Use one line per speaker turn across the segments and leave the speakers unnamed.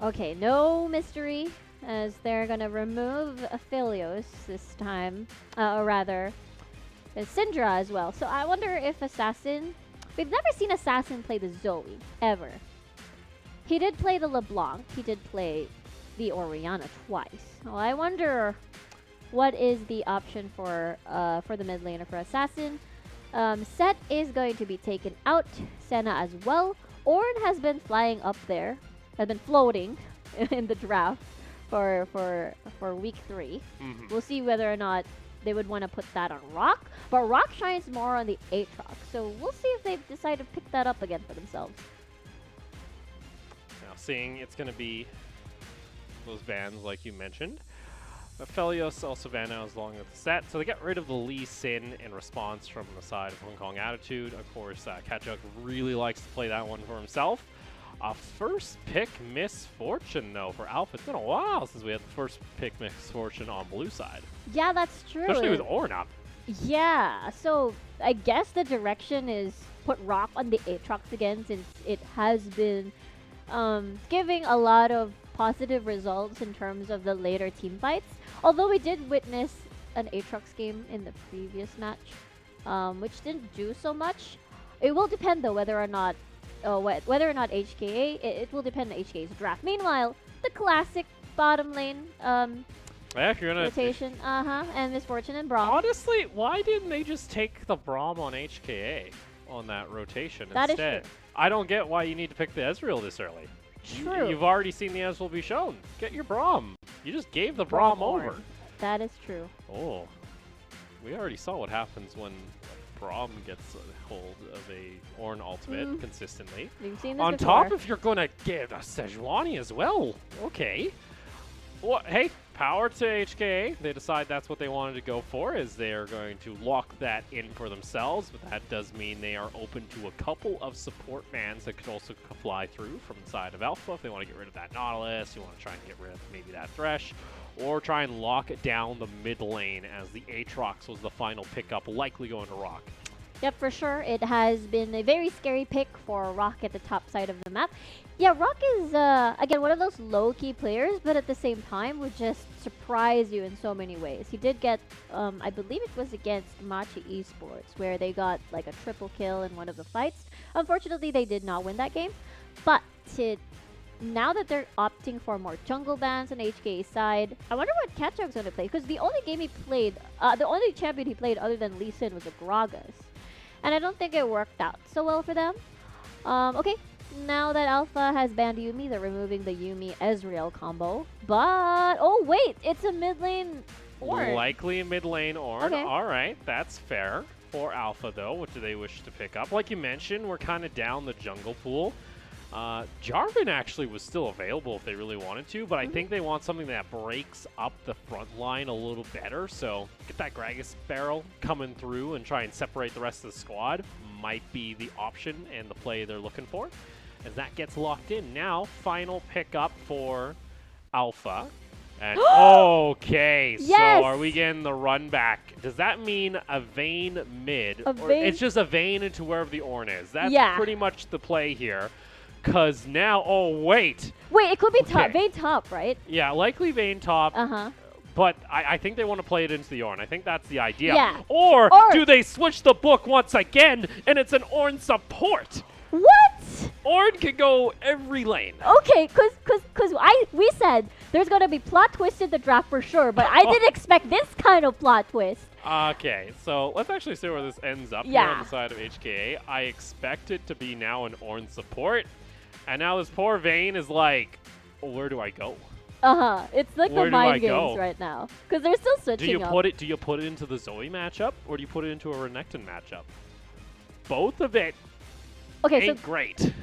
Okay, no mystery, as they're gonna remove Aphelios this time, or rather, Syndra as well. So I wonder if Assassin. We've never seen Assassin play the Zoe ever. He did play the LeBlanc. He did play the Orianna twice. Well, I wonder what is the option for the mid laner for Assassin. Set is going to be taken out. Senna as well. Ornn has been flying up there. Has been floating in the draft for week 3. We'll see whether or not they would want to put that on Rock. But Rock shines more on the Aatrox. So we'll see if they decide to pick that up again for themselves.
Now, seeing it's going to be those bans like you mentioned. Aphelios also banned out as long as the set. So they get rid of the Lee Sin in response from the side of Hong Kong Attitude. Of course, Kachuk really likes to play that one for himself. First pick Misfortune, though, for Alpha. It's been a while since we had the first pick Misfortune on blue side.
Yeah, that's true.
Especially with Ornn up.
Yeah, so I guess the direction is put Rock on the Aatrox again, since it has been giving a lot of positive results in terms of the later team fights. Although we did witness an Aatrox game in the previous match, which didn't do so much. It will depend, though, whether or not HKA, it will depend on HKA's draft. Meanwhile, the classic bottom lane rotation, and Misfortune and Braum.
Honestly, why didn't they just take the Braum on HKA on that rotation
that
instead?
Is true.
I don't get why you need to pick the Ezreal this early.
True.
You've already seen the Ezreal be shown. Get your Braum. You just gave the Braum over.
That is true.
Oh, we already saw what happens when Braum gets a hold of a Ornn ultimate consistently.
We've seen this
on
before.
top, if you're going to give a Sejuani as well, okay. Well, hey, power to HKA. They decide that's what they wanted to go for, is they are going to lock that in for themselves, but that does mean they are open to a couple of support bans that could also fly through from the side of Alpha. If they want to get rid of that Nautilus, you want to try and get rid of maybe that Thresh, or try and lock it down the mid lane, as the Aatrox was the final pickup, likely going to Rock.
Yep, for sure. It has been a very scary pick for Rock at the top side of the map. Yeah, Rock is, again, one of those low-key players, but at the same time would just surprise you in so many ways. He did get, I believe it was against Machi Esports, where they got like a triple kill in one of the fights. Unfortunately, they did not win that game. But now that they're opting for more jungle bans on HKA's side, I wonder what Kachuk's going to play, because the only game he played, the only champion he played other than Lee Sin was a Gragas. And I don't think it worked out so well for them. Okay, now that Alpha has banned Yuumi, they're removing the Yuumi-Ezreal combo. But, oh wait, it's a mid lane Ornn.
Likely a mid lane Ornn.
Okay.
All right, that's fair. For Alpha, though, what do they wish to pick up? Like you mentioned, we're kind of down the jungle pool. Jarvan actually was still available if they really wanted to, but I think they want something that breaks up the front line a little better. So get that Gragas barrel coming through and try and separate the rest of the squad might be the option and the play they're looking for. As that gets locked in now, final pickup for Alpha. And okay,
yes!
So are we getting the run back? Does that mean a Vayne mid? Or it's just a Vayne into wherever the Ornn is. That's pretty much the play here. Because now, wait,
it could be top, Vayne top, right?
Yeah, likely Vayne top. But I think they want to play it into the Ornn. I think that's the idea.
Yeah.
Or do they switch the book once again, and it's an Ornn support?
What?
Ornn can go every lane.
Okay, cause we said there's gonna be plot twist in the draft for sure, but I didn't expect this kind of plot twist.
Okay, so let's actually see where this ends up here on the side of HKA. I expect it to be now an Ornn support. And now this poor Vayne is like, where do I go?
It's like the mind games right now, because they're still switching
Do you put it into the Zoe matchup, or do you put it into a Renekton matchup? Both of it ain't great.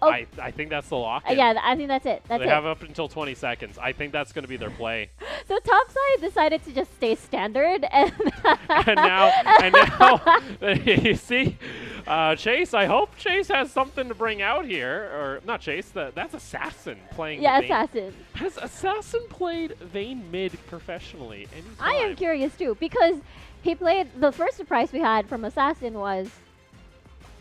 I think that's the lock.
Yeah, I think that's it.
They have up until 20 seconds. I think that's going to be their play.
So topside decided to just stay standard, and
now, you see, Chase. I hope Chase has something to bring out here, or not Chase. That's Assassin playing.
Yeah,
Vayne.
Assassin.
Has Assassin played Vayne mid professionally anytime?
I am curious too, because he played. The first surprise we had from Assassin was,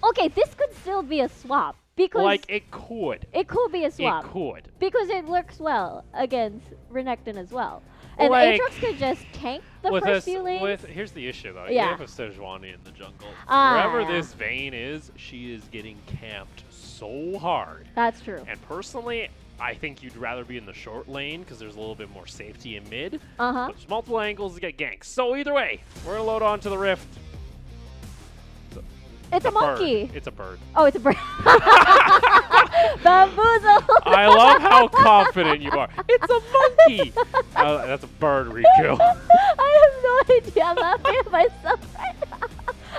okay, this could still be a swap. Because
Like, it could.
it could be a swap.
It could.
Because it works well against Renekton as well. And
Like,
Aatrox could just tank the
with
first few lanes.
here's the issue though.
Yeah.
You have a Sejuani in the jungle. Wherever
Yeah.
this Vayne is, she is getting camped so hard.
That's true.
And personally, I think you'd rather be in the short lane because there's a little bit more safety in mid.
Uh-huh.
But there's multiple angles to get ganks. So either way, we're gonna load on to the Rift.
It's a monkey.
Bird. It's a bird.
Oh, it's a bird. Bamboozle.
I love how confident you are. It's a monkey. That's a bird, Riku.
I have no idea. I'm laughing at myself right now.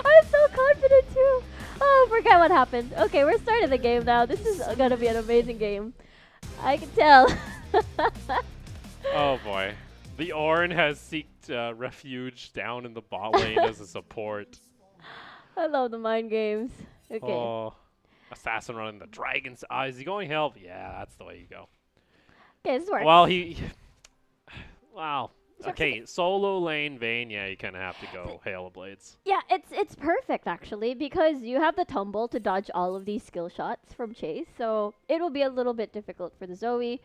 I'm so confident too. Oh, forget what happened. Okay, we're starting the game now. This is gonna be an amazing game. I can tell.
Oh boy. The Ornn has seeked refuge down in the bot lane as a support.
I love the mind games. Okay.
Oh, Assassin running the Dragon's Eyes. Is he going help? Yeah, that's the way you go.
Okay, this works.
Well, wow.
This works
Okay, solo lane Vayne, yeah, you kind of have to go Hail of Blades.
Yeah, it's perfect actually because you have the tumble to dodge all of these skill shots from Chase. So it will be a little bit difficult for the Zoe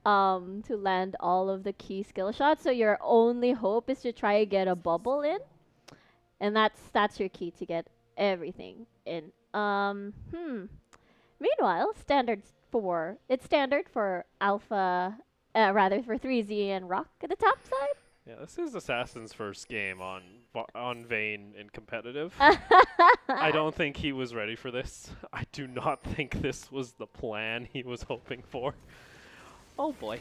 to land all of the key skill shots. So your only hope is to try and get a bubble in. And that's your key to get everything in. Meanwhile, it's standard for Alpha, rather for 3Z and Rock at the top side.
Yeah, this is Assassin's first game on Vayne in competitive. I don't think he was ready for this. I do not think this was the plan he was hoping for. Oh boy.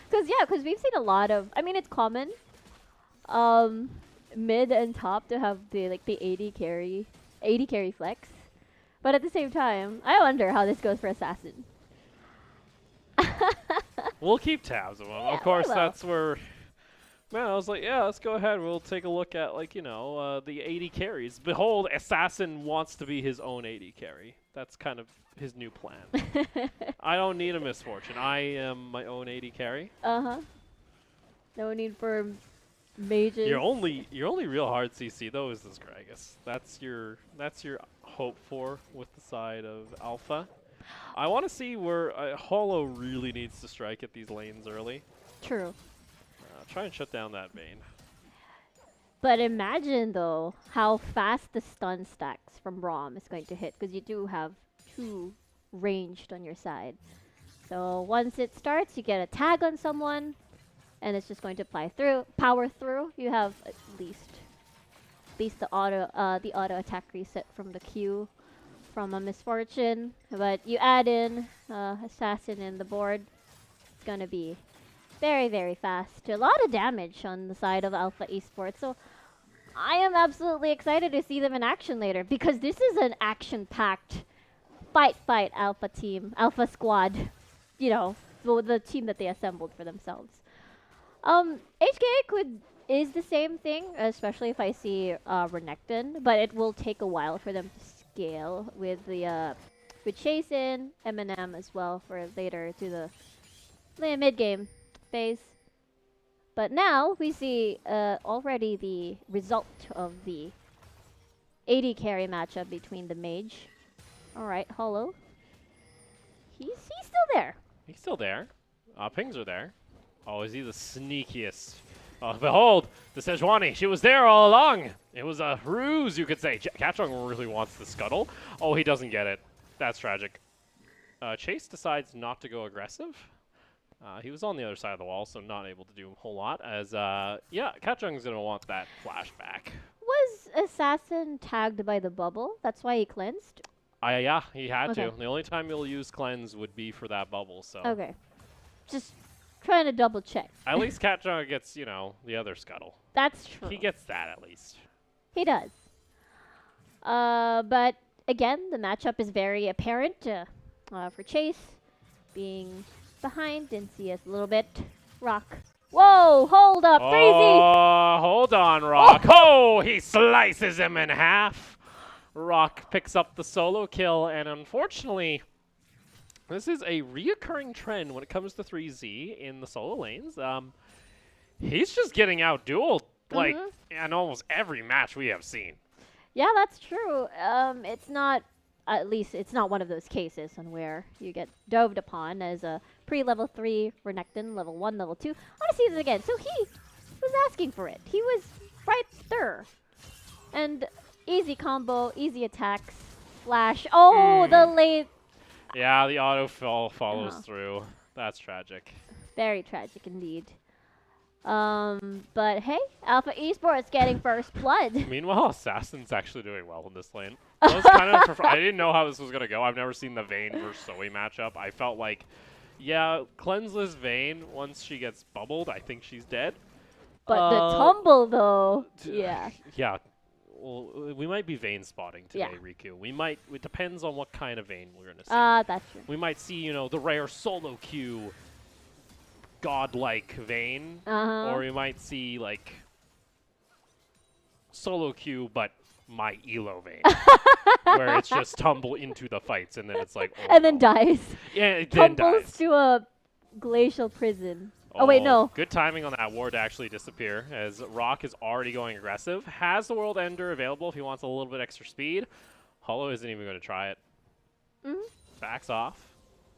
Because we've seen a lot of. I mean, it's common. Mid and top to have the 80 carry flex, but at the same time, I wonder how this goes for Assassin.
We'll keep tabs of him.
Yeah,
Of course,
we will.
that's where. Man, I was like, yeah, let's go ahead. We'll take a look at the 80 carries. Behold, Assassin wants to be his own 80 carry. That's kind of his new plan. I don't need a misfortune. I am my own 80 carry.
No need for mages.
Your only real hard CC though is this Gragas. That's your hope for with the side of Alpha. I want to see where Hollow really needs to strike at these lanes early.
True.
Try and shut down that Vayne.
But imagine though how fast the stun stacks from Rom is going to hit because you do have 2 ranged on your side. So once it starts, you get a tag on someone. And it's just going to power through. You have at least the auto attack reset from the Q from a misfortune. But you add in Assassin in the board, it's gonna be very, very fast. A lot of damage on the side of Alpha Esports. So I am absolutely excited to see them in action later because this is an action-packed fight Alpha squad. You know, the team that they assembled for themselves. HKA is the same thing, especially if I see Renekton, but it will take a while for them to scale with Chase in, Eminem as well for later to the mid game phase. But now we see already the result of the 80 carry matchup between the mage. All right, Hollow. He's still there.
He's still there. Pings are there. Oh, is he the sneakiest? Oh, behold, the Sejuani. She was there all along. It was a ruse, you could say. Catchung really wants the scuttle. Oh, he doesn't get it. That's tragic. Chase decides not to go aggressive. He was on the other side of the wall, so not able to do a whole lot. As, yeah, Catchung's going to want that flashback.
Was Assassin tagged by the bubble? That's why he cleansed?
Yeah, he had
Okay.
to. The only time he'll use cleanse would be for that bubble, so.
Okay. Just trying to double check.
At least Catchung gets, the other scuttle.
That's true.
He gets that at least.
He does. But again, the matchup is very apparent for Chase being behind. Didn't see us a little bit. Rock. Whoa, hold up, Freezy!
Oh, hold on, Rock. Oh, he slices him in half. Rock picks up the solo kill, and unfortunately, this is a reoccurring trend when it comes to 3Z in the solo lanes. He's just getting out-dueled, in almost every match we have seen.
Yeah, that's true. It's not at least it's not one of those cases on where you get doved upon as a pre-level 3 Renekton, level 1, level 2. I want to see this again. So he was asking for it. He was right there. And easy combo, easy attacks, flash. Oh, the late.
Yeah, the auto follows through. That's tragic.
Very tragic indeed. But hey, Alpha Esports getting first blood.
Meanwhile, Assassin's actually doing well in this lane. I was kind of I didn't know how this was going to go. I've never seen the Vayne versus Zoe matchup. I felt like, yeah, Cleanseless Vayne, once she gets bubbled, I think she's dead.
But the tumble, though, yeah.
Yeah. Well, we might be Vayne spotting today,
Yeah.
Riku. We might. It depends on what kind of Vayne we're going to see.
That's true.
We might see, you know, the rare solo queue godlike Vayne, or we might see like solo queue but my elo Vayne, where it's just tumble into the fights and then it's like, oh,
and then dies.
Yeah, it then
Tumbles
dies.
to a glacial prison. Oh wait, no.
Good timing on that ward to actually disappear, as Rock is already going aggressive. Has the World Ender available if he wants a little bit extra speed. Hollow isn't even going to try it. Backs off.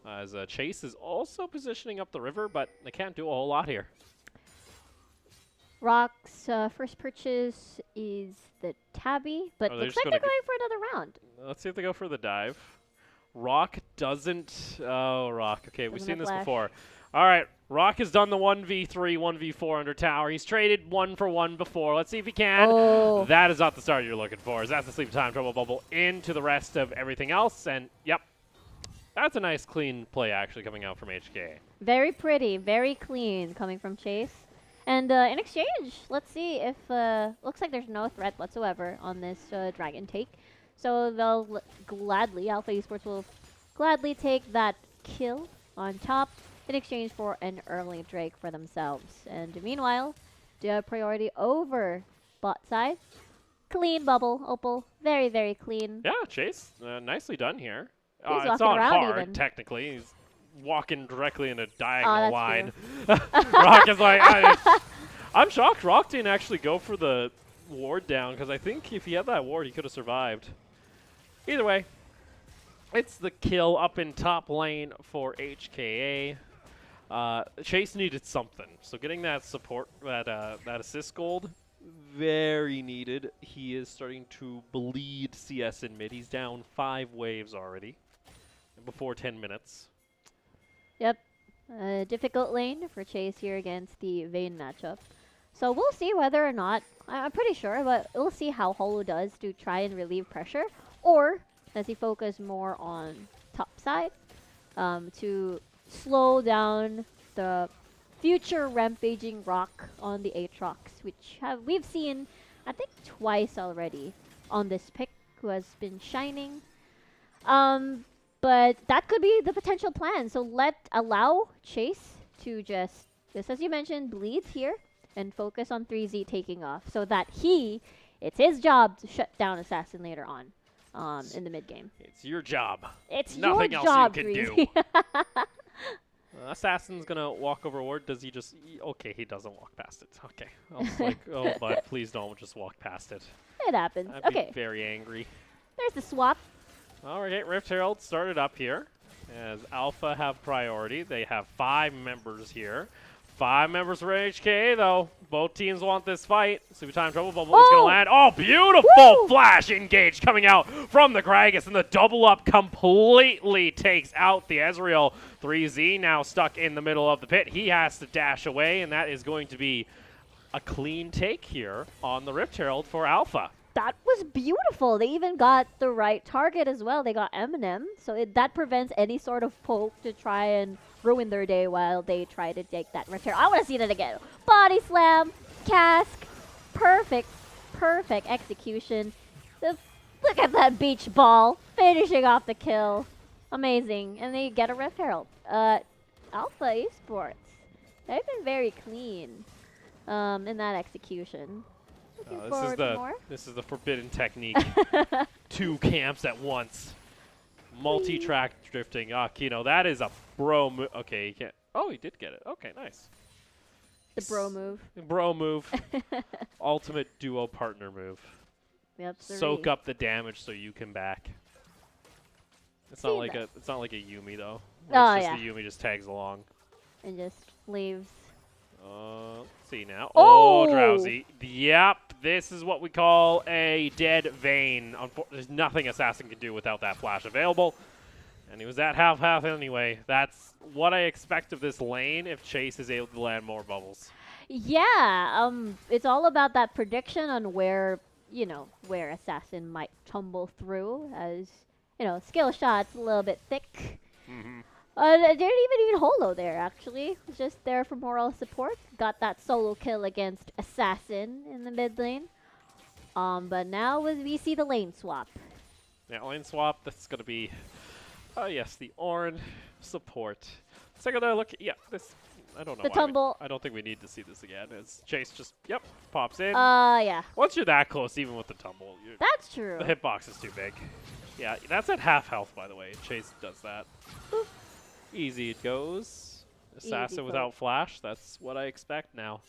As Chase is also positioning up the river, but they can't do a whole lot here.
Rock's first purchase is the Tabby, but looks like they're going for another round.
Let's see if they go for the dive. Rock doesn't. Oh, Rock. Okay, we've seen this before. All right, Rock has done the 1v3, 1v4 under tower. He's traded 1 for 1 before. Let's see if he can.
Oh.
That is not the start you're looking for. As that's the sleep time trouble bubble into the rest of everything else. And, yep, that's a nice clean play actually coming out from HKA.
Very pretty, very clean coming from Chase. And in exchange, let's see if, looks like there's no threat whatsoever on this Dragon take. So they'll gladly, Alpha Esports will gladly take that kill on top in exchange for an early Drake for themselves. And meanwhile, the priority over bot side. Clean bubble, Opal. Very, very clean.
Yeah, Chase, nicely done here.
He's
it's
walking
not
around
hard,
even.
technically. He's walking directly in a diagonal line.
True.
Rock is like, I'm shocked Rock didn't actually go for the ward down, because I think if he had that ward, he could have survived. Either way, it's the kill up in top lane for HKA. Chase needed something, so getting that support, that assist gold, very needed. He is starting to bleed CS in mid. He's down 5 waves already before 10 minutes.
Yep. Difficult lane for Chase here against the Vayne matchup. So we'll see whether or not, I'm pretty sure, but we'll see how Hollow does to try and relieve pressure. Or does he focus more on top side to slow down the future rampaging Rock on the Aatrox, which we've seen, I think, twice already on this pick, who has been shining. But that could be the potential plan. So allow Chase to just as you mentioned, bleed here and focus on 3Z taking off, so that it's his job to shut down Assassin later on in the mid game.
It's your job.
It's
nothing
your
else
job,
you can
3Z.
do. Assassin's gonna walk over ward. Does he just? Okay, he doesn't walk past it. Okay, I was like, oh, but please don't just walk past it.
It happens.
I'd
Okay.
be very angry.
There's the swap.
All right, Rift Herald started up here as Alpha have priority. They have 5 members here. 5 members for HKA, though. Both teams want this fight. Super Time Trouble Bubble is going to land. Oh, beautiful
Woo!
flash engage coming out from the Gragas, and the double up completely takes out the Ezreal. 3Z now stuck in the middle of the pit. He has to dash away, and that is going to be a clean take here on the Rift Herald for Alpha.
That was beautiful. They even got the right target as well. They got Eminem, so that prevents any sort of poke to try and ruin their day while they try to take that return. I want to see that again. Body slam, cask, perfect execution. Look at that beach ball, finishing off the kill. Amazing. And they get a Rift Herald. Alpha Esports, they've been very clean in that execution.
This is the forbidden technique. 2 camps at once. Multi-track drifting. Kino, that is a bro move. Okay, he can't. Oh, he did get it. Okay, nice.
The bro move.
Bro move. Ultimate duo partner move.
Yep.
Soak up the damage so you can back. It's not like a Yumi though.
Oh,
It's just
yeah.
the Yumi just tags along.
And just leaves.
Let's see now.
Oh!
Drowsy. Yep, this is what we call a dead vein. There's nothing Assassin can do without that flash available. And he was at half anyway. That's what I expect of this lane if Chase is able to land more bubbles.
Yeah, it's all about that prediction on where, where Assassin might tumble through, as, skill shots a little bit thick. They didn't even need Holo there, actually. Just there for moral support. Got that solo kill against Assassin in the mid lane. But now we see the lane swap.
Yeah, lane swap, that's going to be, yes, the Ornn support. Second look, yeah, this, I don't know
The
why
tumble.
I don't think we need to see this again. As Chase just, pops in.
Yeah.
Once you're that close, even with the tumble,
That's true.
the hitbox is too big. Yeah, that's at half health, by the way. Chase does that.
Boop.
Easy it goes. Assassin
Easy
without flash, that's what I expect now.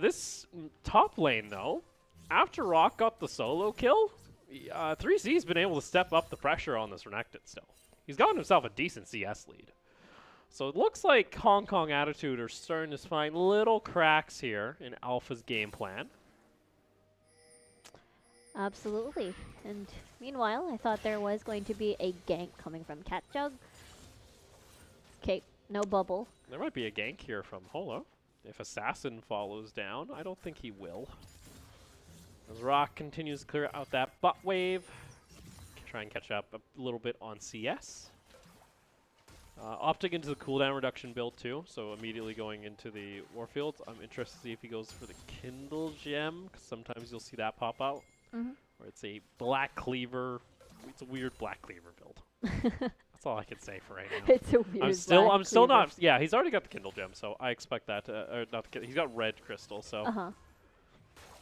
This top lane, though, after Rock got the solo kill, 3C's been able to step up the pressure on this Renekton still. He's gotten himself a decent CS lead. So it looks like Hong Kong Attitude are starting to find little cracks here in Alpha's game plan.
Absolutely. And meanwhile, I thought there was going to be a gank coming from Catjug. Okay, no bubble.
There might be a gank here from Holo. If Assassin follows down, I don't think he will. As Rock continues to clear out that butt wave. Try and catch up a little bit on CS. Opting into the cooldown reduction build too, so immediately going into the Warfield. I'm interested to see if he goes for the Kindle Gem, because sometimes you'll see that pop out. Or it's a Black Cleaver. It's a weird Black Cleaver build. That's all I can say for right now.
It's a weird
I'm still not. Yeah, he's already got the Kindle Gem, so I expect that. Or not the, he's got Red Crystal, so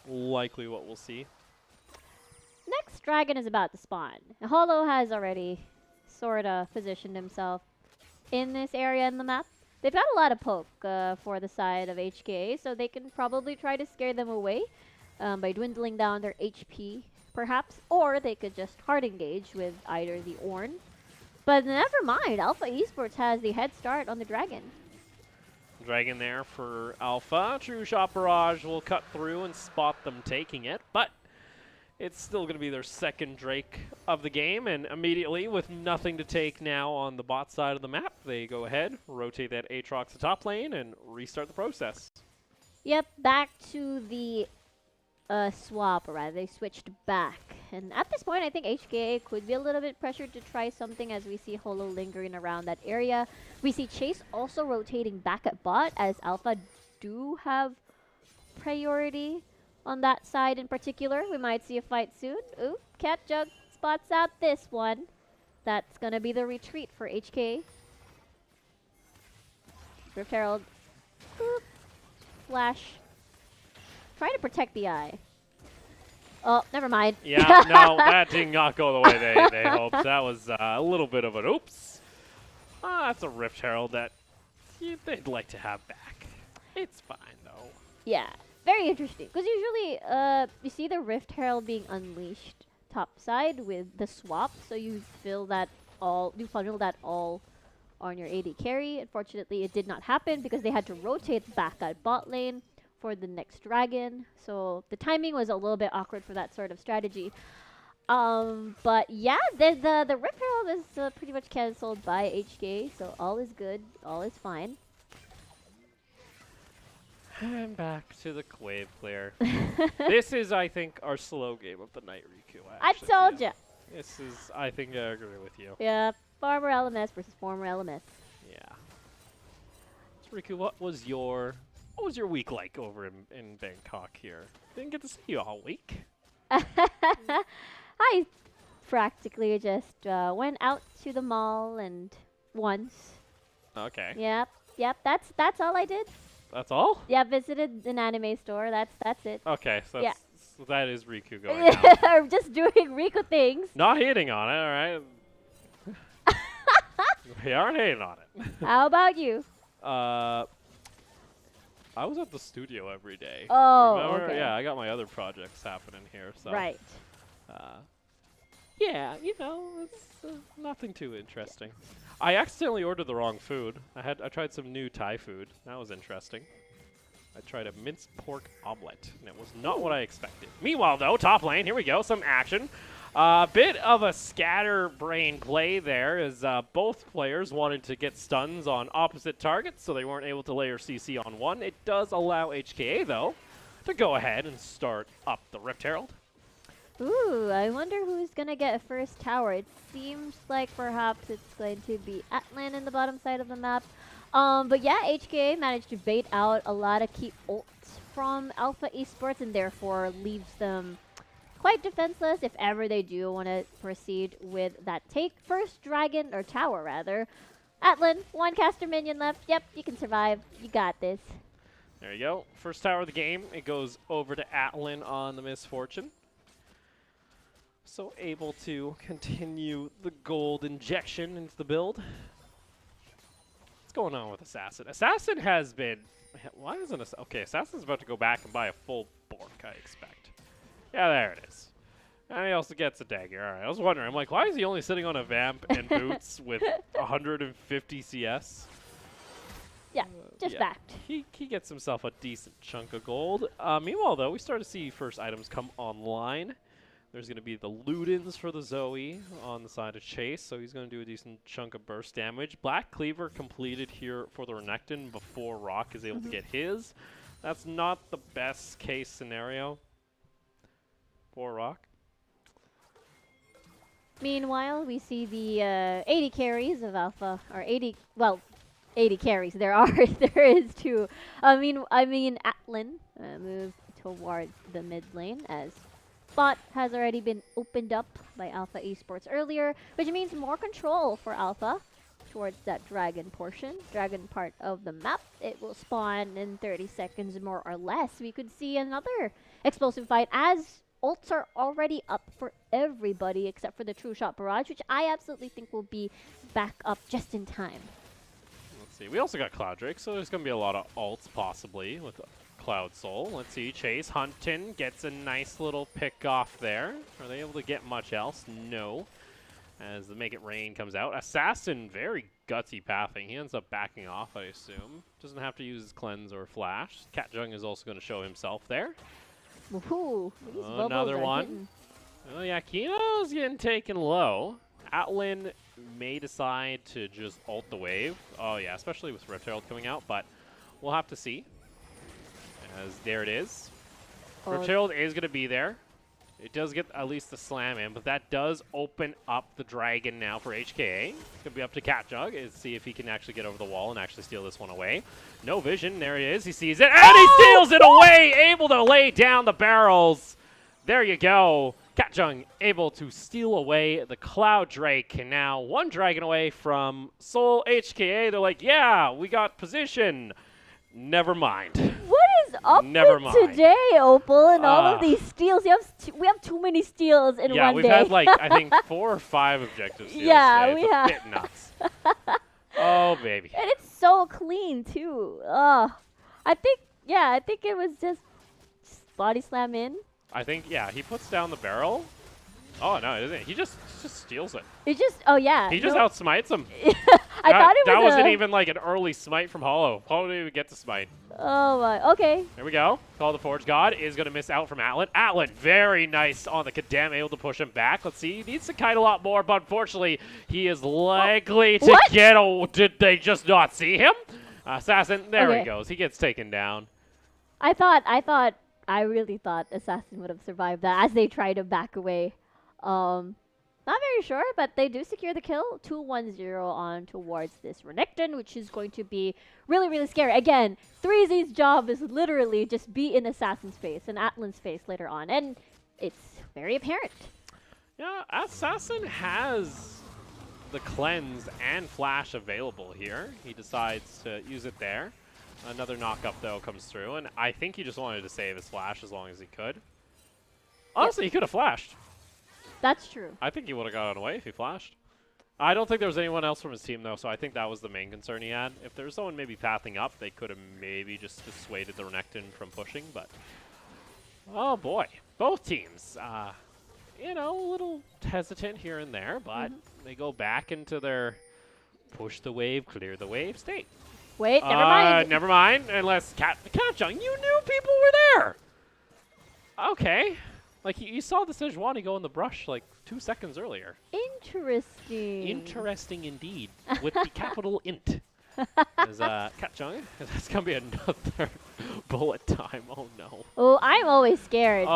likely what we'll see.
Next dragon is about to spawn. Holo has already sort of positioned himself in this area in the map. They've got a lot of poke for the side of HKA, so they can probably try to scare them away by dwindling down their HP, perhaps, or they could just hard engage with either the Ornn. But never mind, Alpha Esports has the head start on the dragon.
Dragon there for Alpha. True Shot Barrage will cut through and spot them taking it, but it's still going to be their second Drake of the game, and immediately, with nothing to take now on the bot side of the map, they go ahead, rotate that Aatrox to top lane, and restart the process.
Yep, back to the swap, or rather, they switched back. And at this point, I think HKA could be a little bit pressured to try something as we see Holo lingering around that area. We see Chase also rotating back at bot, as Alpha do have priority on that side in particular. We might see a fight soon. Ooh, Catjug spots out this one. That's going to be the retreat for HKA. Rift Herald. Boop. Flash. Trying to protect the eye. Oh, never mind.
Yeah, no, that did not go the way they hoped. That was a little bit of an oops. That's a Rift Herald that they'd like to have back. It's fine, though.
Yeah, very interesting. Because usually you see the Rift Herald being unleashed topside with the swap, so you funnel that all on your AD carry. Unfortunately, it did not happen because they had to rotate back at bot lane for the next dragon. So the timing was a little bit awkward for that sort of strategy. But yeah, the Rift Herald is pretty much cancelled by HK, so all is good, all is fine.
And back to the Wave Clear. This is, I think, our slow game of the night, Riku.
I told ya.
This is, I think, I agree with you.
Yeah, former LMS versus former LMS.
Yeah. So, Riku, what was your week like over in Bangkok here? Didn't get to see you all week.
I practically just went out to the mall and once.
Okay.
Yep. That's all I did.
That's all?
Yeah, visited an anime store. That's it.
Okay, so,
yeah.
So that is Riku going out.
I'm just doing Riku things.
Not hating on it, all right? We aren't hating on it.
How about you?
I was at the studio every day.
Oh,
remember?
okay.
Yeah, I got my other projects happening here. So
Right.
Yeah, you know, it's nothing too interesting. I accidentally ordered the wrong food. I tried some new Thai food. That was interesting. I tried a minced pork omelet, and it was not what I expected. Meanwhile, though, top lane, here we go, some action. A bit of a scatterbrain play there as both players wanted to get stuns on opposite targets, so they weren't able to layer CC on one. It does allow HKA, though, to go ahead and start up the Rift Herald.
Ooh, I wonder who's gonna get a first tower. It seems like perhaps it's going to be Atlan in the bottom side of the map. But yeah, HKA managed to bait out a lot of key ults from Alpha Esports and therefore leaves them quite defenseless if ever they do want to proceed with that take. First dragon, or tower rather. Atlan, one caster minion left. Yep, you can survive. You got this.
There you go. First tower of the game. It goes over to Atlan on the Misfortune. So able to continue the gold injection into the build. What's going on with Assassin? Assassin has been... Why isn't Assassin... Okay, Assassin's about to go back and buy a full Bork, I expect. Yeah, there it is. And he also gets a dagger. All right, I was wondering. I'm like, why is he only sitting on a vamp and boots with 150 CS?
Yeah, just backed.
He gets himself a decent chunk of gold. Meanwhile, though, we start to see first items come online. There's going to be the Ludens for the Zoe on the side of Chase, so he's going to do a decent chunk of burst damage. Black Cleaver completed here for the Renekton before Rock is able to get his. That's not the best case scenario for Rock.
Meanwhile, we see the 80 carries of Alpha, or 80, well, 80 carries. There is two. I mean, Atlan moves towards the mid lane as spot has already been opened up by Alpha Esports earlier, which means more control for Alpha towards that dragon portion, dragon part of the map. It will spawn in 30 seconds more or less. We could see another explosive fight as ults are already up for everybody except for the True Shot Barrage, which I absolutely think will be back up just in time.
Let's see. We also got Cloud Drake, so there's going to be a lot of ults possibly with Cloud Soul. Let's see. Chase Hunton gets a nice little pick off there. Are they able to get much else? No. As the Make It Rain comes out. Assassin, very gutsy pathing. He ends up backing off, I assume. Doesn't have to use his cleanse or flash. Cat Jung is also going to show himself there.
Woohoo!
Another one.
Hitting.
Oh yeah, Kino's getting taken low. Atlan may decide to just ult the wave. Oh yeah, especially with Rift Herald coming out, but we'll have to see. As there it is. Rift Herald is going to be there. It does get at least the slam in, but that does open up the dragon now for HKA. It's going to be up to Catjug to see if he can actually get over the wall and actually steal this one away. No vision. There he is. He sees it, and he steals it away, able to lay down the barrels. There you go. Catjung able to steal away the Cloud Drake, and now one dragon away from Soul HKA. They're like, yeah, we got position. Never mind.
What is up with today, Opal, and all of these steals? We have too many steals in one day.
Yeah, we've had like, I think 4 or 5 objective steals today.
We have.
It's a bit nuts. Oh, baby.
And it's so clean, too. I think it was just body slam in.
I think, yeah, he puts down the barrel. Oh, no, it isn't. He just steals it.
He just
outsmites him.
I thought it was
that wasn't even like an early smite from Hollow. Hollow didn't even get to smite.
Oh, my. Okay.
Here we go. Call the Forge God is going to miss out from Atlan. Atlan, very nice on the Kadam, able to push him back. Let's see. He needs to kite a lot more, but unfortunately, he is likely to get a... Did they just not see him? Assassin, there he goes. He gets taken down.
I really thought Assassin would have survived that as they try to back away. Not very sure, but they do secure the kill. 2-1-0 on towards this Renekton, which is going to be really, really scary. Again, 3Z's job is literally just be in Assassin's face and Atlan's face later on, and it's very apparent.
Yeah, Assassin has the cleanse and flash available here. He decides to use it there. Another knock-up, though, comes through, and I think he just wanted to save his flash as long as he could. Honestly, he could have flashed.
That's true.
I think he would have gotten away if he flashed. I don't think there was anyone else from his team, though, so I think that was the main concern he had. If there was someone maybe pathing up, they could have maybe just dissuaded the Renekton from pushing, but... Oh, boy. Both teams you know, a little hesitant here and there, but they go back into their push the wave, clear the wave state.
Wait, never mind.
Never mind, unless Cat Jung, you knew people were there. Okay. Like, you saw the Sejuani go in the brush like 2 seconds earlier.
Interesting.
Interesting indeed, with the capital int. As Cat Jung, that's going to be another bullet time. Oh, no.
Oh, I'm always scared.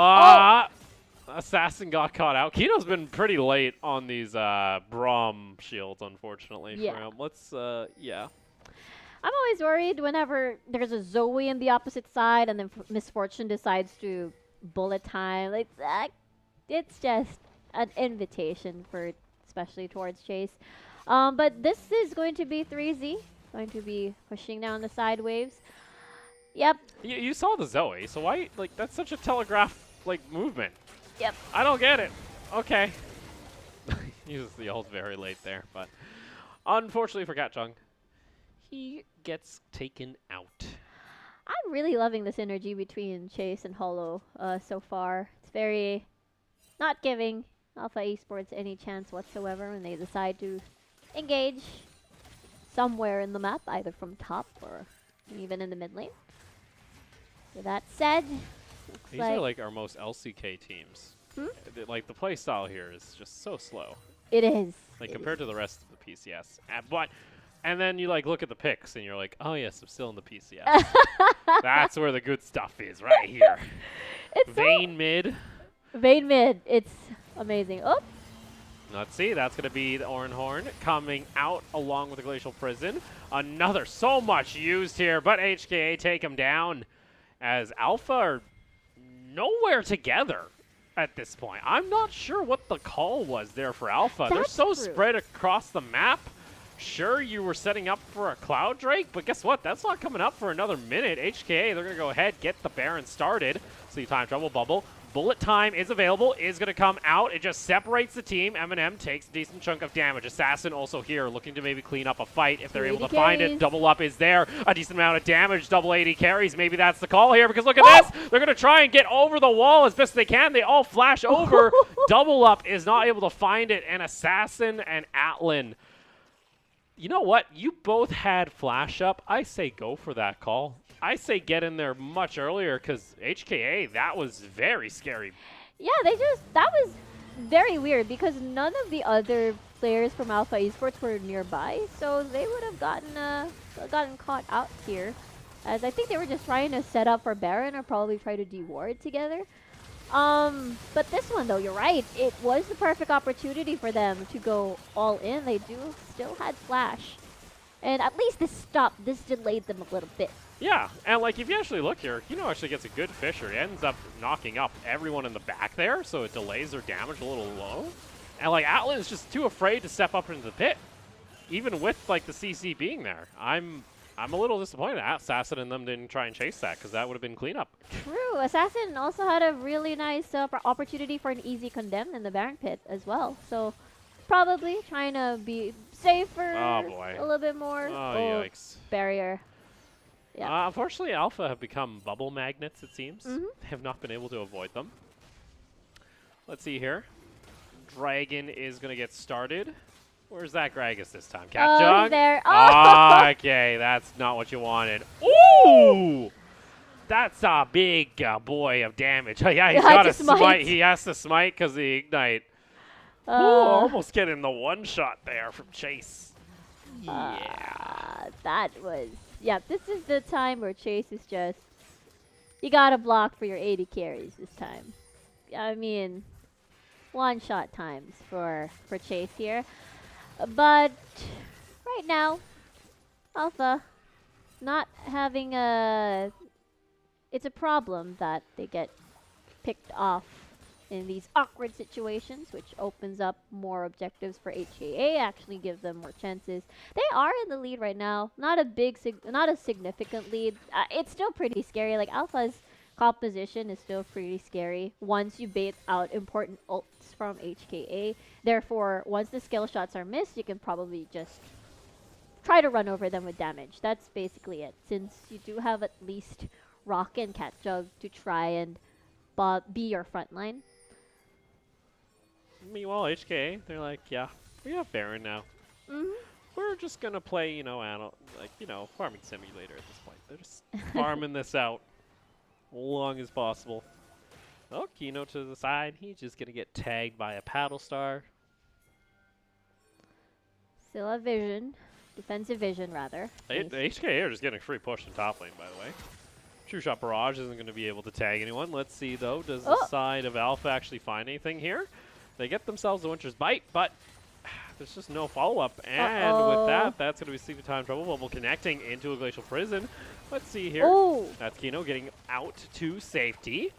Assassin got caught out. Kino's been pretty late on these Braum shields, unfortunately, for him. Let's, yeah.
I'm always worried whenever there's a Zoe in the opposite side and then Misfortune decides to bullet time. Like that, it's just an invitation for, especially towards Chase. But this is going to be 3Z. Going to be pushing down the side waves. Yep.
You saw the Zoe, so why, like, that's such a telegraph, like, movement.
Yep.
I don't get it. Okay. Uses the ult very late there, but unfortunately for Cat Jung, he gets taken out.
I'm really loving the synergy between Chase and Hollow so far. It's very not giving Alpha Esports any chance whatsoever when they decide to engage somewhere in the map, either from top or even in the mid lane. With that said,
these are like our most LCK teams. Like the play style here is just so slow.
It is.
Like compared to the rest of the PCS. And then you like look at the picks and you're like, oh yes, I'm still in the PCS. That's where the good stuff is, right here.
It's
Vayne mid.
Vayne mid. It's amazing. Oh.
Let's see. That's going to be the Oran Horn coming out along with the Glacial Prison. Another so much used here, but HKA take him down as Alpha are nowhere together at this point. I'm not sure what the call was there for Alpha. They're so spread across the map. Sure, you were setting up for a Cloud Drake, but guess what? That's not coming up for another minute. HKA, they're going to go ahead, get the Baron started. See time trouble bubble. Bullet time is available, is going to come out. It just separates the team. Eminem takes a decent chunk of damage. Assassin also here looking to maybe clean up a fight if they're able to find it. Double up is there. A decent amount of damage. Double 80 carries. Maybe that's the call here because look at this. They're going to try and get over the wall as best as they can. They all flash over. Double up is not able to find it. And Assassin and Atlan, you know what? You both had flash up. I say go for that call. I say get in there much earlier because HKA, that was very scary.
Yeah, that was very weird because none of the other players from Alpha Esports were nearby, so they would have gotten caught out here. As I think they were just trying to set up for Baron or probably try to deward together. But this one though, you're right. It was the perfect opportunity for them to go all in. They still had flash. And at least this delayed them a little bit.
Yeah, and like if you actually look here, Kino actually gets a good Fisher. He ends up knocking up everyone in the back there, so it delays their damage a little low. And like Atlan is just too afraid to step up into the pit, even with like the CC being there. I'm a little disappointed that Assassin and them didn't try and chase that because that would have been cleanup.
True. Assassin also had a really nice opportunity for an easy condemn in the Baron pit as well. So probably trying to be safer a little bit more.
Oh, yikes.
Barrier. Yeah.
Unfortunately, Alpha have become bubble magnets, it seems. They have not been able to avoid them. Let's see here. Dragon is going to get started. Where's that Gragas this time? Cat Jung?
There. Oh!
Okay, that's not what you wanted. Ooh! That's a big boy of damage. Yeah, he's got a smite. He has to smite because of the ignite. Ooh, almost getting the one shot there from Chase. Yeah.
That was... Yeah, this is the time where Chase is just... You gotta block for your 80 carries this time. I mean, one-shot times for Chase here. But right now, Alpha not having a... It's a problem that they get picked off in these awkward situations, which opens up more objectives for HKA, actually give them more chances. They are in the lead right now. Not a significant lead. It's still pretty scary. Like Alpha's composition is still pretty scary once you bait out important ults from HKA. Therefore, once the skill shots are missed, you can probably just try to run over them with damage. That's basically it. Since you do have at least Rock and Cat Jug to try and be your front line.
Meanwhile, HKA, they're like, yeah, we have Baron now.
Mhm.
We're just gonna play, farming simulator at this point. They're just farming this out long as possible. Oh, Kino to the side. He's just gonna get tagged by a paddle star.
Still have vision. Defensive vision, rather.
The HKA are just getting free push in top lane, by the way. True Shot Barrage isn't going to be able to tag anyone. Let's see, though. Does the side of Alpha actually find anything here? They get themselves the Winter's Bite, but there's just no follow-up. And with that, that's going to be Sleepy Time Trouble Bubble connecting into a Glacial Prison. Let's see here.
Oh.
That's Kino getting out to safety.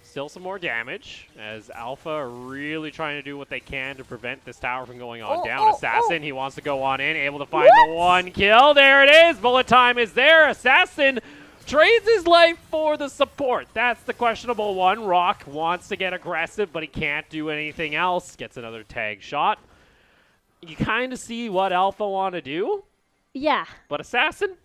Still some more damage as Alpha are really trying to do what they can to prevent this tower from going on down. Assassin, he wants to go on in, able to find the one kill. There it is. Bullet time is there. Assassin trades his life for the support. That's the questionable one. Rock wants to get aggressive, but he can't do anything else. Gets another tag shot. You kind of see what Alpha want to do.
Yeah.
But Assassin,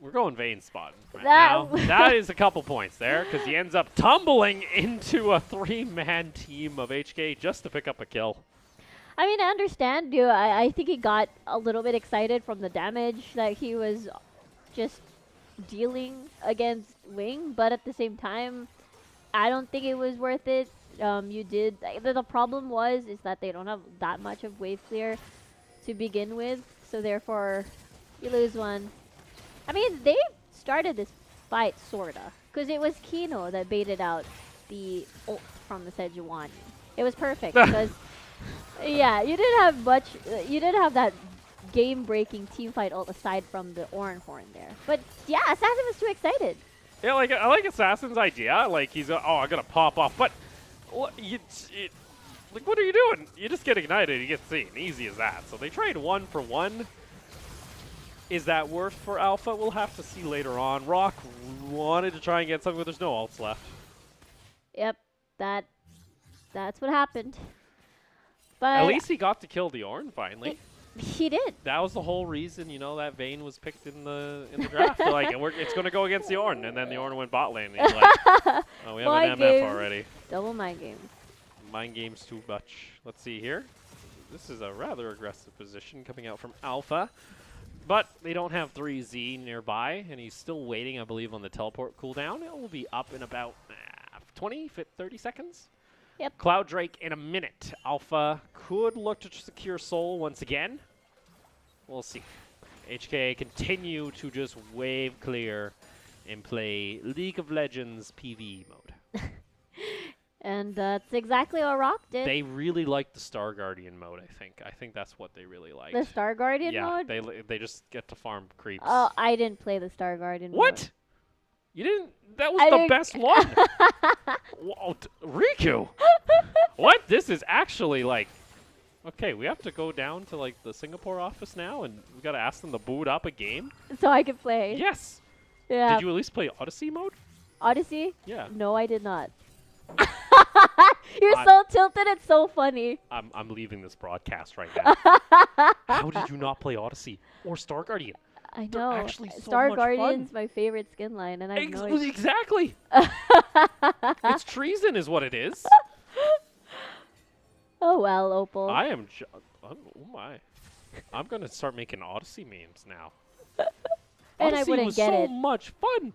we're going Vayne spot right now. That is a couple points there because he ends up tumbling into a 3-man team of HK just to pick up a kill.
I mean, I understand. I think he got a little bit excited from the damage that he was just dealing against Wing, but at the same time, I don't think it was worth it. The problem is that they don't have that much of wave clear to begin with, so therefore you lose one. I mean, they started this fight, sorta, because it was Kino that baited out the ult from the Sejuani. It was perfect, because, yeah, you didn't have much, you didn't have that game-breaking team fight ult aside from the Oran Horn there. But, yeah, Assassin was too excited.
Yeah, I like Assassin's idea. Like, he's, I'm going to pop off, but, what are you doing? You just get ignited, you get seen. Easy as that. So they trade 1 for 1. Is that worth for Alpha? We'll have to see later on. Rock wanted to try and get something, but there's no ults left.
Yep, that's what happened. But
at least he got to kill the Ornn finally.
He did.
That was the whole reason, that Vayne was picked in the draft. They're like, it's going to go against the Ornn, and then the Ornn went bot lane. And he's like, oh, we have an MF already.
Double mind games.
Mind games too much. Let's see here. This is a rather aggressive position coming out from Alpha. But they don't have 3Z nearby, and he's still waiting, I believe, on the teleport cooldown. It will be up in about 30 seconds.
Yep.
Cloud Drake in a minute. Alpha could look to secure Soul once again. We'll see. HKA continue to just wave clear and play League of Legends PvE mode.
And that's exactly what Rock did.
They really like the Star Guardian mode, I think. I think that's what they really like.
The Star Guardian mode?
Yeah, they just get to farm creeps.
Oh, I didn't play the Star Guardian
what?
mode.
You didn't? That was the best one. Whoa, Riku. What? This is actually like... Okay, we have to go down to like the Singapore office now, and we got to ask them to boot up a game?
So I could play.
Yes.
Yeah.
Did you at least play Odyssey mode?
Odyssey?
Yeah.
No, I did not. You're so tilted, it's so funny.
I'm leaving this broadcast right now. How did you not play Odyssey or Star Guardian?
I
They're
know.
actually so
Star
much
Guardian's
fun.
my favorite skin line, and I know it.
Exactly. It's treason is what it is.
Oh well, Opal.
I am oh my. I'm going to start making Odyssey memes now.
And I
Odyssey
wouldn't
was
get
so
it.
much fun.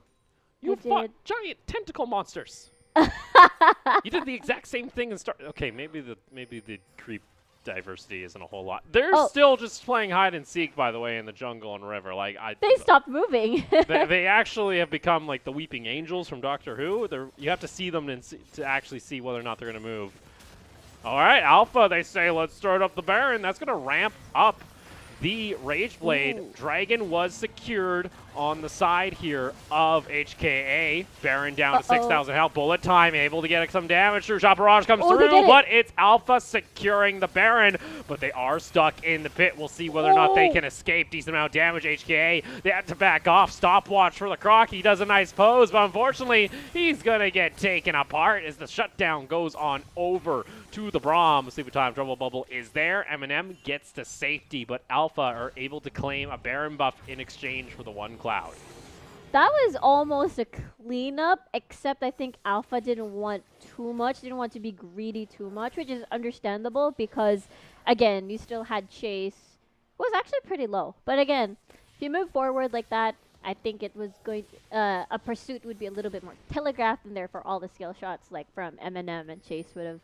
You
It
fought
did.
giant tentacle monsters. You did the exact same thing in Star. Okay, maybe the creep diversity isn't a whole lot. They're still just playing hide and seek, by the way, in the jungle and river. Like
They stopped moving.
they actually have become like the weeping angels from Doctor Who. You have to see them to actually see whether or not they're going to move. All right, Alpha. They say let's start up the Baron. That's going to ramp up the Rage Blade.
Ooh.
Dragon was secured on the side here of HKA. Baron down to 6,000 health. Bullet time, able to get some damage. True Shot Barrage comes through, but it's Alpha securing the Baron. But they are stuck in the pit. We'll see whether or not they can escape. Decent amount of damage. HKA, they have to back off. Stopwatch for the Croc. He does a nice pose, but unfortunately, he's going to get taken apart as the shutdown goes on over to the Braum. Sleepy Time Trouble Bubble is there. Eminem gets to safety, but Alpha are able to claim a Baron buff in exchange for the one Cloud.
That was almost a cleanup, except I think Alpha didn't want too much. Didn't want to be greedy too much, which is understandable because, again, you still had Chase. It was actually pretty low. But again, if you move forward like that, I think it was going a pursuit would be a little bit more telegraphed, and therefore all the skill shots like from Eminem and Chase would have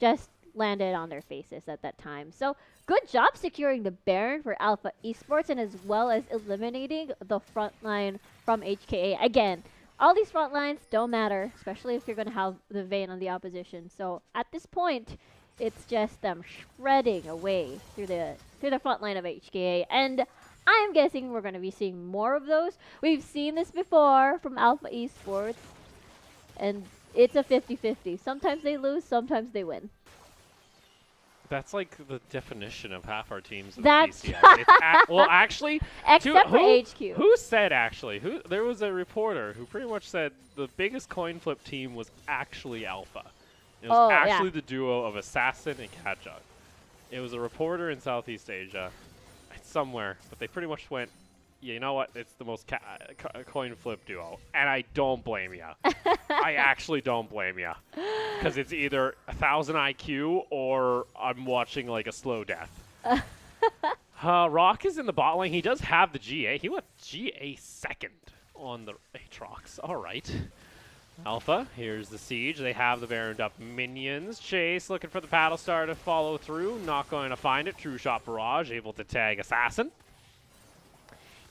just landed on their faces at that time. So good job securing the Baron for Alpha Esports, and as well as eliminating the front line from HKA. Again, all these front lines don't matter, especially if you're going to have the Vayne on the opposition. So at this point, it's just them shredding away through the front line of HKA. And I'm guessing we're going to be seeing more of those. We've seen this before from Alpha Esports, and it's a 50-50. Sometimes they lose, sometimes they win.
That's like the definition of half our teams in
That's
the PCS. Well, actually,
except for HQ.
Who said actually? There was a reporter who pretty much said the biggest coin flip team was actually Alpha. It was actually the duo of Assassin and Catjug. It was a reporter in Southeast Asia, somewhere, but they pretty much went, yeah, you know what? It's the most coin flip duo, and I don't blame you. I actually don't blame you, because it's either 1,000 IQ or I'm watching like a slow death. Rock is in the bot lane. He does have the GA. He went GA second on the Aatrox. All right. Alpha, here's the siege. They have the Baroned up minions. Chase looking for the paddle star to follow through. Not going to find it. True shot barrage, able to tag Assassin.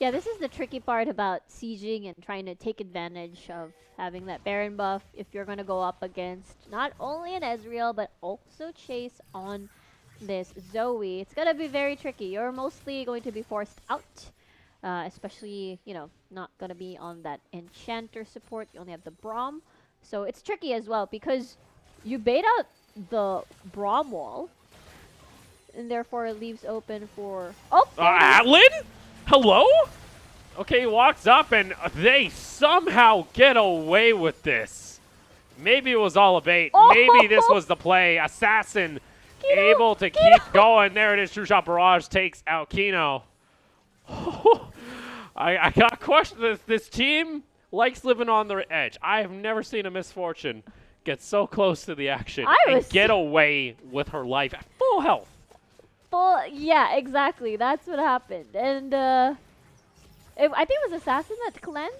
Yeah, this is the tricky part about sieging and trying to take advantage of having that Baron buff if you're going to go up against not only an Ezreal, but also Chase on this Zoe. It's going to be very tricky. You're mostly going to be forced out. Especially, you know, not going to be on that Enchanter support. You only have the Braum. So it's tricky as well because you bait out the Braum wall, and therefore it leaves open for... Oh!
Atlan? Hello? Okay, he walks up, and they somehow get away with this. Maybe it was all a bait.
Oh!
Maybe this was the play. Assassin able to keep going. There it is. True shot barrage takes out Kino. I got a question. This team likes living on their edge. I have never seen a Misfortune get so close to the action and get away with her life at full health.
Yeah, exactly. That's what happened. And I think it was Assassin that cleansed.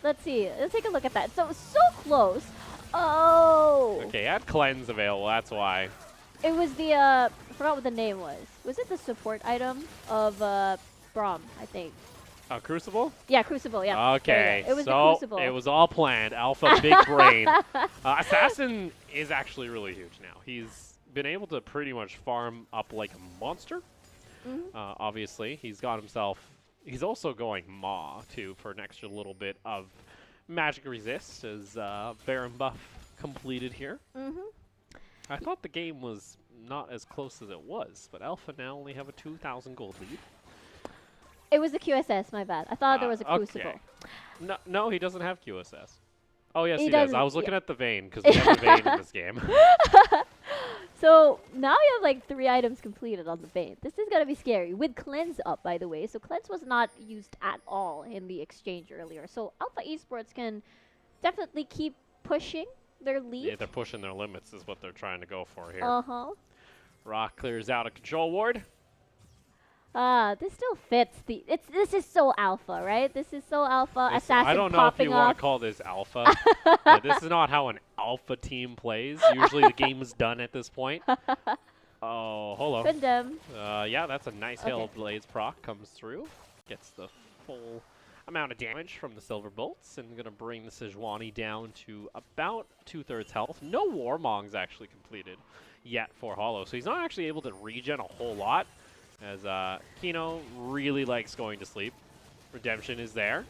Let's see. Let's take a look at that. So close. Oh.
Okay, I had cleanse available. That's why.
It was the I forgot what the name was. Was it the support item of Braum, I think?
Crucible?
Yeah, Crucible, yeah.
Okay,
it was the
so
Crucible.
it was all planned. Alpha, big brain. Assassin is actually really huge now. He's been able to pretty much farm up like a monster. Obviously, he's got himself... He's also going Maw, too, for an extra little bit of magic resist as Baron buff completed here. I thought the game was not as close as it was, but Alpha now only have a 2,000 gold lead.
It was the QSS, my bad. I thought there was a Crucible.
Okay. No, he doesn't have QSS. Oh, yes,
He
does.
doesn't,
I was looking at the Vayne, because we have the Vayne in this game.
So now you have like 3 items completed on the Vayne. This is going to be scary. With Cleanse up, by the way. So Cleanse was not used at all in the exchange earlier. So Alpha Esports can definitely keep pushing their lead.
Yeah, they're pushing their limits is what they're trying to go for here. Rock clears out a control ward.
This still fits the... This is so alpha, right? This is so alpha. Assassin
I don't know if you want to call this alpha, but this is not how an alpha team plays. Usually the game is done at this point. Oh, hold on.
Condemn.
Yeah, that's a nice Hail of Blades proc. Comes through. Gets the full amount of damage from the Silver Bolts, and going to bring the Sejuani down to about 2/3 health. No Warmongs actually completed yet for Hollow, so he's not actually able to regen a whole lot. As Kino really likes going to sleep. Redemption is there.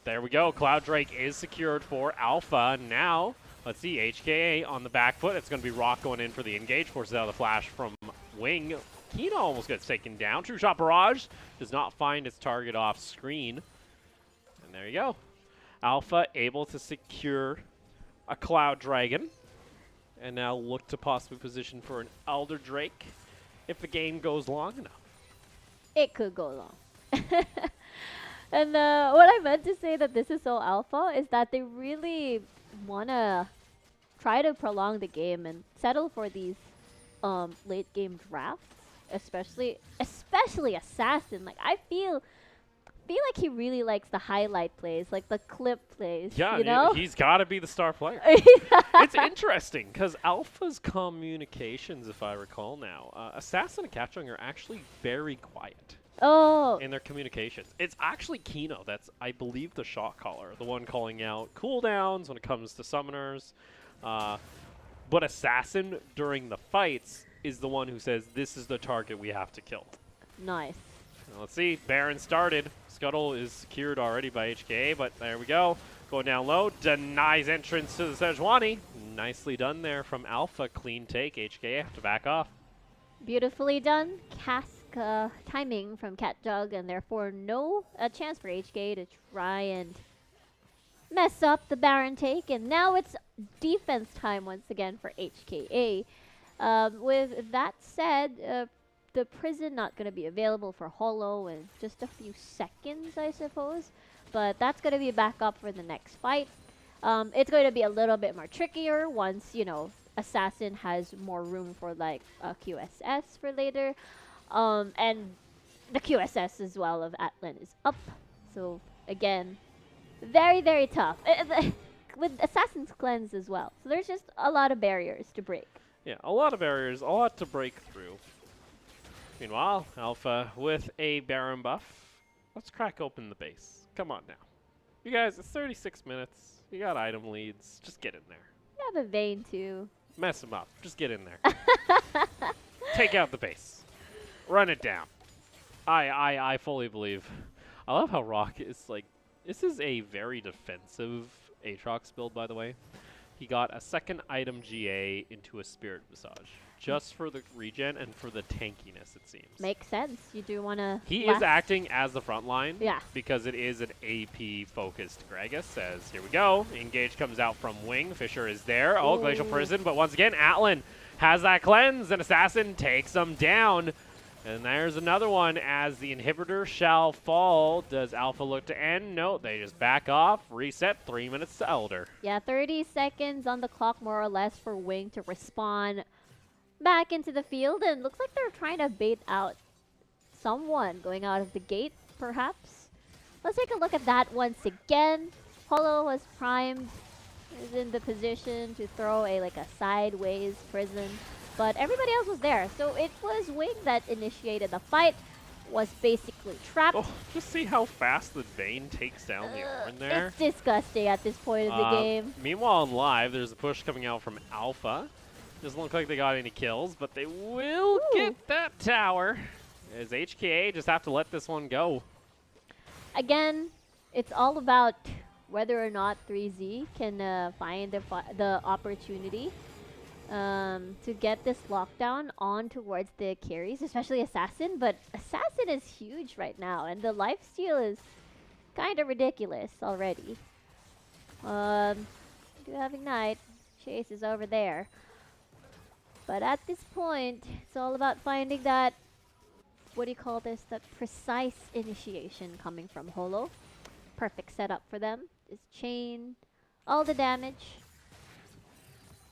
There we go. Cloud Drake is secured for Alpha. Now, let's see, HKA on the back foot. It's going to be Rock going in for the engage. Forces out the flash from Wing. Kino almost gets taken down. True Shot Barrage does not find its target off screen. And there you go. Alpha able to secure a Cloud Dragon. And now look to possibly position for an Elder Drake. If the game goes long enough.
It could go long. And what I meant to say that this is so alpha is that they really want to try to prolong the game and settle for these late game drafts, especially Assassin. Like I feel like he really likes the highlight plays, like the clip plays.
Yeah,
you know?
he's got to be the star player. It's interesting because Alpha's communications, if I recall now, Assassin and Catchung are actually very quiet
Oh,
in their communications. It's actually Kino that's, I believe, the shot caller, the one calling out cooldowns when it comes to summoners. But Assassin, during the fights, is the one who says, this is the target we have to kill.
nice.
Now, let's see. Baron started. Scuttle is secured already by HKA, but there we go. Going down low. Denies entrance to the Sejuani. Nicely done there from Alpha. Clean take. HKA have to back off.
Beautifully done. Cask timing from Catjug, and therefore no chance for HK to try and mess up the Baron take. And now it's defense time once again for HKA. With that said, the prison not going to be available for Holo in just a few seconds, I suppose. But that's going to be back up for the next fight. It's going to be a little bit more trickier once, you know, Assassin has more room for like a QSS for later. And the QSS as well of Atlan is up. So again, very, very tough. With Assassin's Cleanse as well. So there's just a lot of barriers to break.
Yeah, a lot of barriers, a lot to break through. Meanwhile, Alpha with a Baron buff. Let's crack open the base. Come on now. You guys, it's 36 minutes. You got item leads. Just get in there.
You have a vein too.
Mess them up. Just get in there. Take out the base. Run it down. I fully believe. I love how Rock is like, this is a very defensive Aatrox build, by the way. He got a second item GA into a Spirit Visage. Just for the regen and for the tankiness, it seems.
Makes sense. You do want to.
He is acting as the front line.
Yeah.
Because it is an AP-focused Gragas. Says, here we go. Engage comes out from Wing. Fisher is there. Oh, Glacial Prison. But once again, Atlan has that cleanse, and Assassin takes him down. And there's another one as the inhibitor shall fall. Does Alpha look to end? No, they just back off. Reset. 3 minutes to Elder.
Yeah, 30 seconds on the clock, more or less, for Wing to respawn back into the field, and looks like they're trying to bait out someone going out of the gate, perhaps. Let's take a look at that once again. Holo was primed, is in the position to throw a sideways prison, but everybody else was there. So it was Wing that initiated the fight, was basically trapped.
Oh, just see how fast the Vayne takes down the Orin there.
It's disgusting at this point of the game.
Meanwhile, in live, there's a push coming out from Alpha. Doesn't look like they got any kills, but they will get that tower. As HKA just have to let this one go.
Again, it's all about whether or not 3Z can find the opportunity to get this lockdown on towards the carries, especially Assassin. But Assassin is huge right now, and the lifesteal is kind of ridiculous already. Do have Ignite. Chase is over there. But at this point, it's all about finding that, what do you call this, that precise initiation coming from Holo. Perfect setup for them. This chain, all the damage.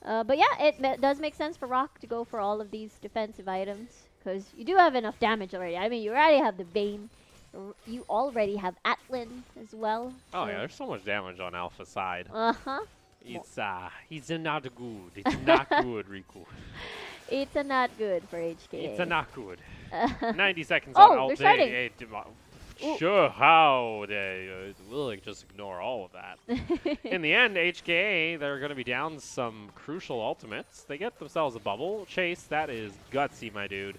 But yeah, it does make sense for Rock to go for all of these defensive items, because you do have enough damage already. I mean, you already have the Vayne. You already have Atlan as well.
Oh yeah, there's so much damage on Alpha's side.
Uh-huh.
It's not good. It's not good, Riku.
It's not good for HKA.
It's not good. 90 seconds
oh,
on Alt.
They're starting.
Sure, how they will just ignore all of that. In the end, HKA, they're going to be down some crucial ultimates. They get themselves a bubble. Chase, that is gutsy, my dude.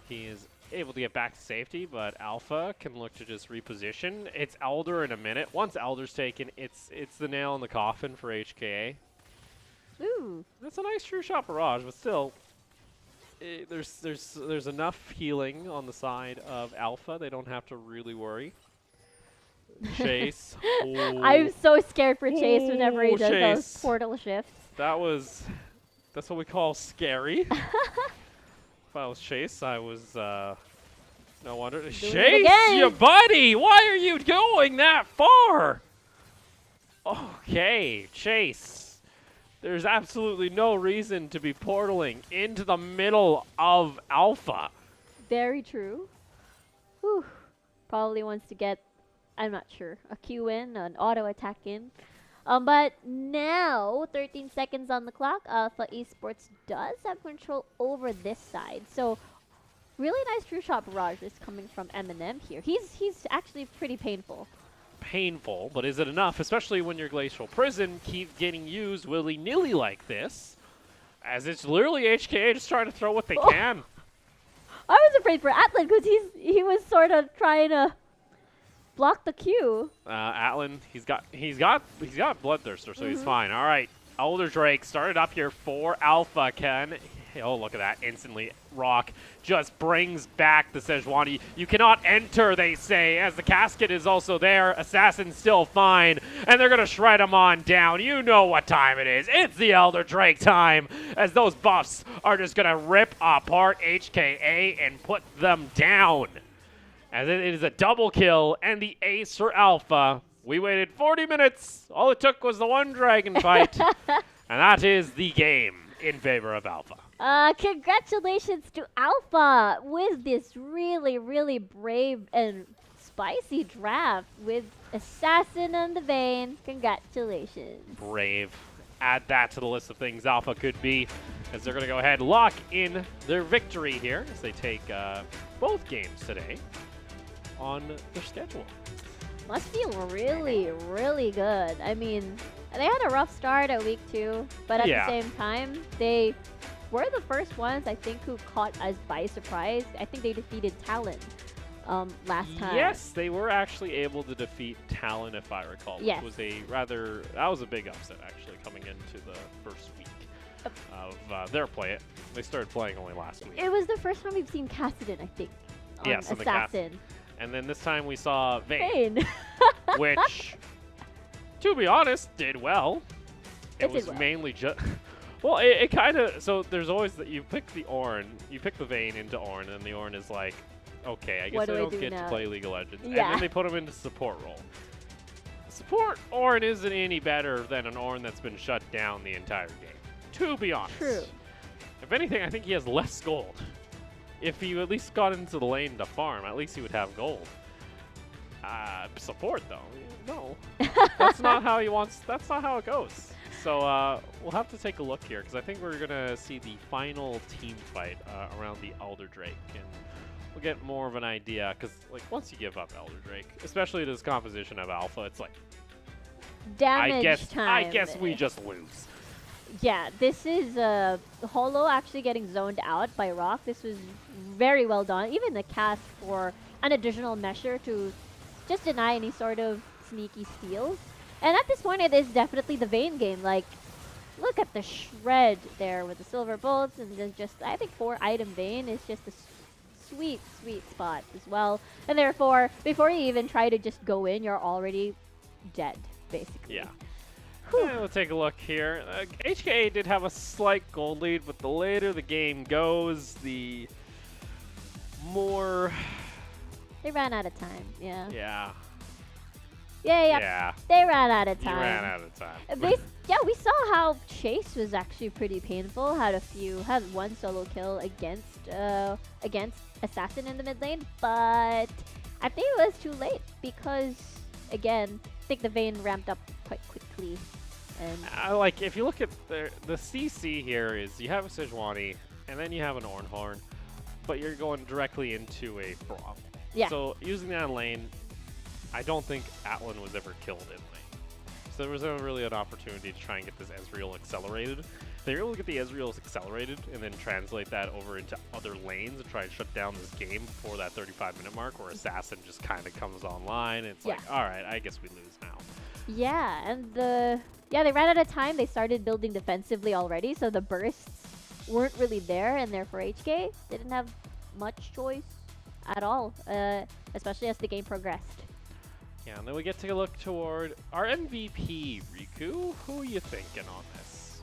He is able to get back to safety, but Alpha can look to just reposition. It's Elder in a minute. Once Elder's taken, it's the nail in the coffin for HKA.
Ooh.
That's a nice true shot barrage, but still, there's enough healing on the side of Alpha. They don't have to really worry. Chase. Oh.
I'm so scared for Chase whenever he does
Chase.
those portal shifts.
That's what we call scary. If I was Chase, I was, no wonder. Chase, your buddy! Why are you going that far? Okay, Chase. There's absolutely no reason to be portaling into the middle of Alpha.
Very true. Whew. Probably wants to get, I'm not sure, a Q in, an auto attack in. But now, 13 seconds on the clock, Alpha Esports does have control over this side. So, really nice true shot barrage is coming from Eminem here. He's actually pretty painful.
Painful, but is it enough? Especially when your Glacial Prison keeps getting used willy-nilly like this. As it's literally HKA just trying to throw what they can.
I was afraid for Atlan because he was sort of trying to block the Q.
Atlan, he's got Bloodthirster, so he's fine. All right, Elder Drake started up here for Alpha. Oh, look at that. Instantly, Rock just brings back the Sejuani. You cannot enter, they say, as the casket is also there. Assassin's still fine, and they're going to shred him on down. You know what time it is. It's the Elder Drake time, as those buffs are just going to rip apart HKA and put them down. As it is a double kill and the ace for Alpha. We waited 40 minutes. All it took was the one dragon fight, and that is the game in favor of Alpha.
Congratulations to Alpha with this really, really brave and spicy draft with Assassin on the Vayne. Congratulations.
Brave. Add that to the list of things Alpha could be, as they're going to go ahead and lock in their victory here as they take both games today on their schedule.
Must feel really, really good. I mean, they had a rough start at week 2, but at the same time, they were the first ones, I think, who caught us by surprise. I think they defeated Talon last time.
Yes, they were actually able to defeat Talon, if I recall.
Yes.
Which was that was a big upset, actually, coming into the first week of their play. They started playing only last week.
It was the first time we've seen Kassadin, I think, on
yes,
Assassin.
And then this time we saw
Vayne.
Which, to be honest, did well. It was mainly just... Well, it kind of... So there's always... You pick the Ornn, you pick the Vayne into Ornn, and the Ornn is like, okay, I guess I don't get to play League of Legends.
Yeah.
And then they put him into support role. Support Ornn isn't any better than an Ornn that's been shut down the entire game, to be honest.
True.
If anything, I think he has less gold. If he at least got into the lane to farm, at least he would have gold. Support, though, no. That's not how he wants... That's not how it goes. So we'll have to take a look here, because I think we're going to see the final team fight around the Elder Drake. And we'll get more of an idea, because like once you give up Elder Drake, especially this composition of Alpha, it's like...
Damage time.
I guess we just lose.
Yeah, this is Holo actually getting zoned out by Rock. This was very well done. Even the cast for an additional measure to just deny any sort of sneaky steals. And at this point, it is definitely the Vayne game. Like, look at the shred there with the silver bolts, and then just, I think 4-item Vayne is just a sweet, sweet spot as well. And therefore, before you even try to just go in, you're already dead, basically.
Yeah. We'll take a look here. HKA did have a slight gold lead, but the later the game goes, the more...
They ran out of time, yeah.
Yeah.
Yeah. They ran out of time.
You ran out of time.
Yeah, we saw how Chase was actually pretty painful. Had one solo kill against Assassin in the mid lane, but I think it was too late because, again, I think the Vayne ramped up quite quickly. And
like, if you look at the CC here is you have a Sejuani, and then you have an Ornhorn, but you're going directly into a Froth.
Yeah.
So using that in lane, I don't think Atlan was ever killed in lane. So there was never really an opportunity to try and get this Ezreal accelerated. They were able to get the Ezreals accelerated and then translate that over into other lanes and try and shut down this game before that 35-minute mark where Assassin just kind of comes online. And it's like, all right, I guess we lose now.
Yeah, and they ran out of time. They started building defensively already, so the bursts weren't really there, and therefore HK didn't have much choice at all, especially as the game progressed.
Yeah, and then we get to look toward our MVP, Riku. Who are you thinking on this?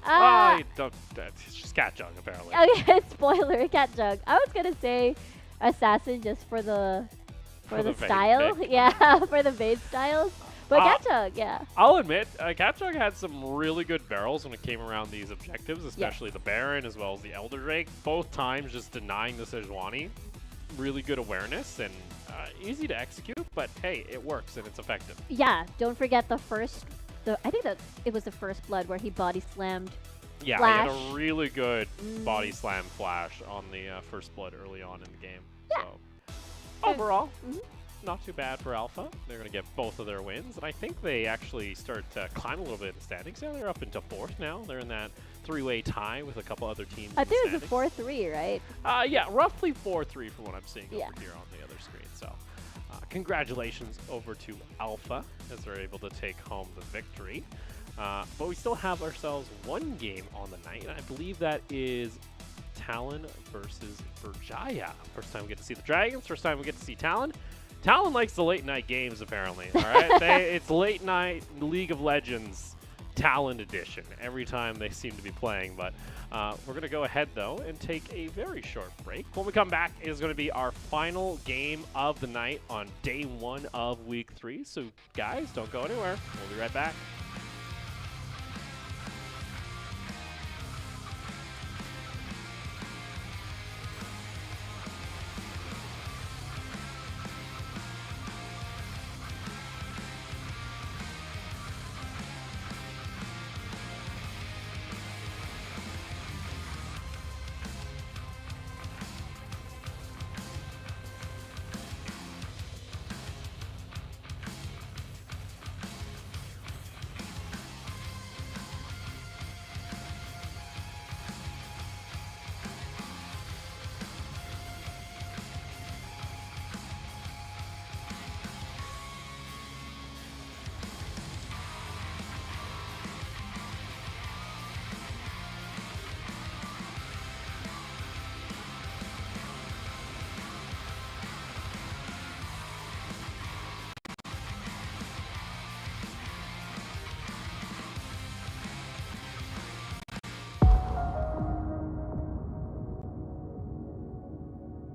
It's just Cat Jug, apparently.
Okay, spoiler, Cat Jug. I was gonna say Assassin just for the style. Yeah, for the Vayne styles. But Gatchug, yeah.
I'll admit, Catchug had some really good barrels when it came around these objectives, especially the Baron as well as the Elder Drake. Both times just denying the Sejuani. Really good awareness and easy to execute, but hey, it works and it's effective.
Yeah, don't forget the first, I think that it was the first blood where he body slammed.
Yeah,
Flash.
he had a really good body slam flash on the first blood early on in the game.
Yeah.
So overall, not too bad for Alpha. They're going to get both of their wins, and I think they actually start to climb a little bit in the standings. Yeah, they're up into 4th now. They're in that 3-way tie with a couple other teams.
I think it was a 4-3, right?
Yeah, roughly 4-3 from what I'm seeing
Yeah.
over here on the other screen. So congratulations over to Alpha as they're able to take home the victory. But we still have ourselves one game on the night, and I believe that is Talon versus Berjaya. First time we get to see the Dragons, first time we get to see Talon. Talon likes the late night games, apparently. All right, it's late night League of Legends Talon edition every time they seem to be playing. But we're going to go ahead, though, and take a very short break. When we come back, it is going to be our final game of the night on day 1 of week 3. So, guys, don't go anywhere. We'll be right back.